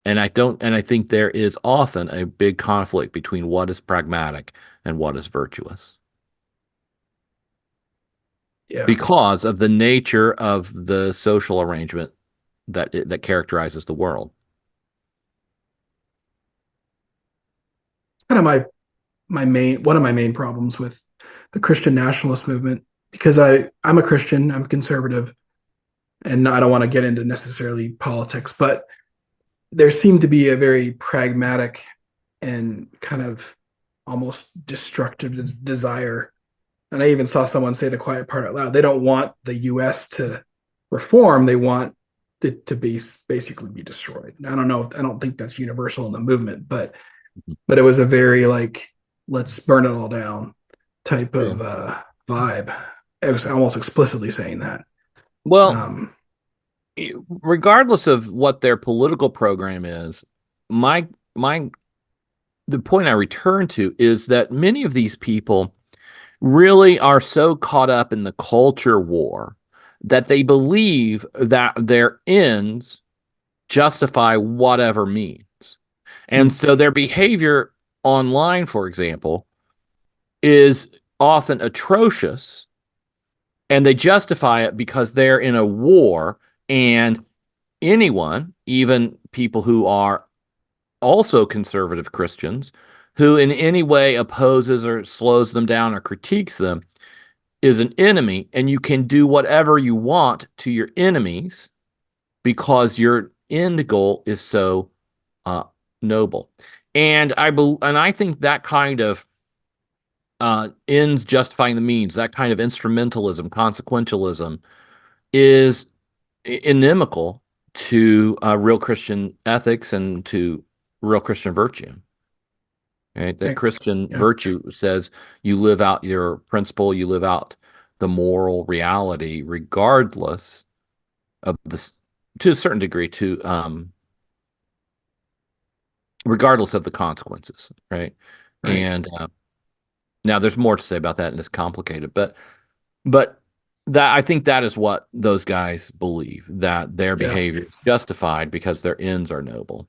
And I think there is often a big conflict between what is pragmatic and what is virtuous Yeah. because of the nature of the social arrangement that characterizes the world. Kind of my main one of my main problems with the Christian nationalist movement, because I'm a Christian, I'm conservative, and I don't want to get into necessarily politics, but there seemed to be a very pragmatic and kind of almost destructive desire. And I even saw someone say the quiet part out loud. They don't want the US to reform, they want it to be basically be destroyed. I don't know, I don't think that's universal in the movement, but it was a very like, let's burn it all down type Yeah. of vibe. It was almost explicitly saying that. Well, Um, regardless of what their political program is, my the point I return to is that many of these people really are so caught up in the culture war that they believe that their ends justify whatever means. And so their behavior online, for example, is often atrocious, and they justify it because they're in a war, and anyone, even people who are also conservative Christians, who in any way opposes or slows them down or critiques them, is an enemy, and you can do whatever you want to your enemies because your end goal is so uh, noble. And I think that kind of ends justifying the means, that kind of instrumentalism, consequentialism, is inimical to real Christian ethics and to real Christian virtue. Right? That Christian yeah, virtue says you live out your principle, you live out the moral reality, regardless of this, to a certain degree, to regardless of the consequences, right? right. And now there's more to say about that, and it's complicated, but that I think that is what those guys believe, that their Yeah. behavior is justified because their ends are noble.